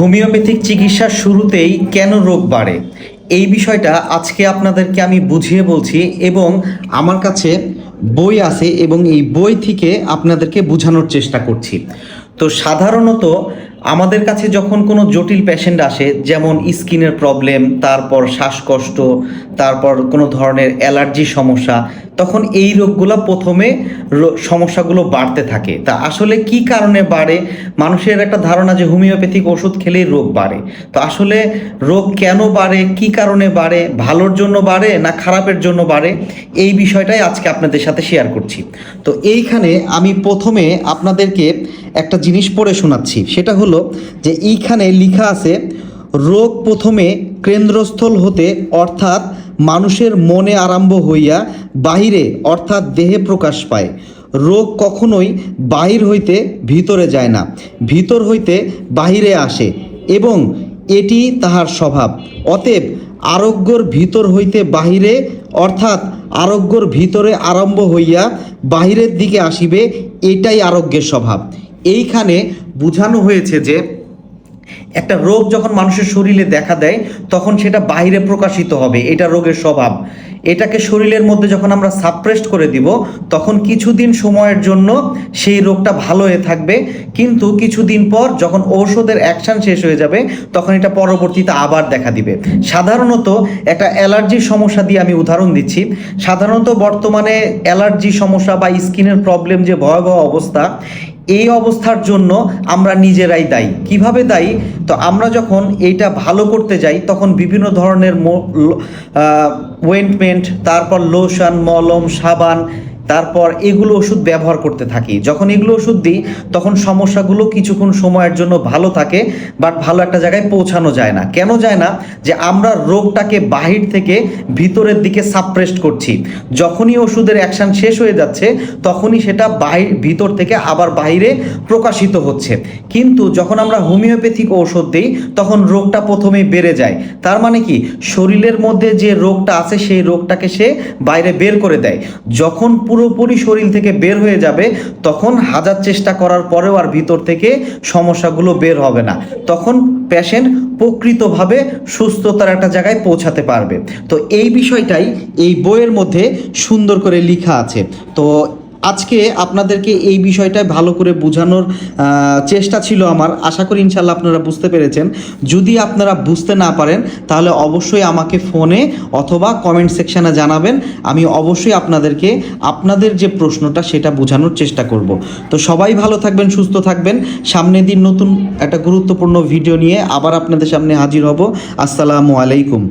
Homeopathic চিকিৎসার শুরুতেই কেন রোগ বাড়ে এই বিষয়টা আজকে আপনাদেরকে আমি বুঝিয়ে বলছি এবং আমার কাছে বই আছে এবং এই বই থেকে আপনাদেরকে বোঝানোর চেষ্টা করছি। তো সাধারণত আমাদের কাছে যখন কোনো জটিল পেশেন্ট আসে, যেমন স্কিনের প্রবলেম, তারপর শ্বাসকষ্ট, তারপর কোনো ধরনের অ্যালার্জি সমস্যা, তখন এই রোগগুলো প্রথমে সমস্যাগুলো বাড়তে থাকে। তা আসলে কি কারণে বাড়ে? মানুষের একটা ধারণা যে হোমিওপ্যাথিক ওষুধ খেলেই রোগ বাড়ে। তো আসলে রোগ কেন বাড়ে, কি কারণে বাড়ে, ভালোর জন্য বাড়ে না খারাপের জন্য বাড়ে, এই বিষয়টাই আজকে আপনাদের সাথে শেয়ার করছি। তো এইখানে আমি প্রথমে আপনাদেরকে একটা জিনিস পড়ে শোনাচ্ছি। সেটা হলো যে এইখানে লেখা আছে, রোগ প্রথমে কেন্দ্রস্থল হতে অর্থাৎ মানুষের মনে আরম্ভ হইয়া বাহিরে অর্থাৎ দেহে প্রকাশ পায়। রোগ কখনোই বাহির হইতে ভিতরে যায় না, ভিতর হইতে বাহিরে আসে এবং এটি তাহার স্বভাব। অতএব আরোগ্যর ভিতর হইতে বাহিরে অর্থাৎ আরোগ্যর ভিতরে আরম্ভ হইয়া বাহিরের দিকে আসিবে, এটাই আরোগ্যের স্বভাব। এইখানে বোঝানো হয়েছে যে একটা রোগ যখন মানুষের শরীরে দেখা দেয় তখন সেটা বাইরে প্রকাশিত হবে, এটা রোগের স্বভাব। এটাকে শরীরের মধ্যে যখন আমরা সাপ্রেস্ট করে দিব তখন কিছুদিন সময়ের জন্য সেই রোগটা ভালো হয়ে থাকবে, কিন্তু কিছুদিন পর যখন ঔষধের অ্যাকশন শেষ হয়ে যাবে তখন এটা পরবর্তীতে আবার দেখা দিবে। সাধারণত একটা অ্যালার্জির সমস্যা দিয়ে আমি উদাহরণ দিচ্ছি। সাধারণত বর্তমানে অ্যালার্জি সমস্যা বা স্কিনের প্রবলেম যে ভয়াবহ অবস্থা, এই অবস্থার জন্য আমরা নিজেরাই দায়ী। কিভাবে দায়ী? তো আমরা যখন এইটা ভালো করতে যাই তখন বিভিন্ন ধরনের ওয়েন্টমেন্ট, তারপর লোশন, মলম, সাবান, তারপর এগুলো ওষুধ ব্যবহার করতে থাকি। যখন এগুলো ওষুধ দিই তখন সমস্যাগুলো কিছুক্ষণ সময়ের জন্য ভালো থাকে, বাট ভালো একটা জায়গায় পৌঁছানো যায় না। কেন যায় না? যে আমরা রোগটাকে বাহির থেকে ভিতরের দিকে সাপ্রেস্ট করছি। যখনই ওষুধের অ্যাকশন শেষ হয়ে যাচ্ছে তখনই সেটা ভিতর থেকে আবার বাইরে প্রকাশিত হচ্ছে। কিন্তু যখন আমরা হোমিওপ্যাথিক ঔষধ দিই তখন রোগটা প্রথমেই বেড়ে যায়। তার মানে কি, শরীরের মধ্যে যে রোগটা আছে সেই রোগটাকে সে বাইরে বের করে দেয়। যখন পুরোপুরি শরীর থেকে বের হয়ে যাবে তখন হাজার চেষ্টা করার পরেও আর ভিতর থেকে সমস্যাগুলো বের হবে না, তখন পেশেন্ট প্রকৃতভাবে সুস্থতার একটা জায়গায় পৌঁছাতে পারবে। তো এই বিষয়টাই এই বইয়ের মধ্যে সুন্দর করে লেখা আছে। তো আজকে আপনাদেরকে এই বিষয়টা ভালো করে বোঝানোর চেষ্টা ছিল আমার। আশা করি ইনশাল্লাহ আপনারা বুঝতে পেরেছেন। যদি আপনারা বুঝতে না পারেন তাহলে অবশ্যই আমাকে ফোনে অথবা কমেন্ট সেকশানে জানাবেন। আমি অবশ্যই আপনাদেরকে আপনাদের যে প্রশ্নটা সেটা বোঝানোর চেষ্টা করব। তো সবাই ভালো থাকবেন, সুস্থ থাকবেন। সামনের দিন নতুন একটা গুরুত্বপূর্ণ ভিডিও নিয়ে আবার আপনাদের সামনে হাজির হব। আসসালামু আলাইকুম।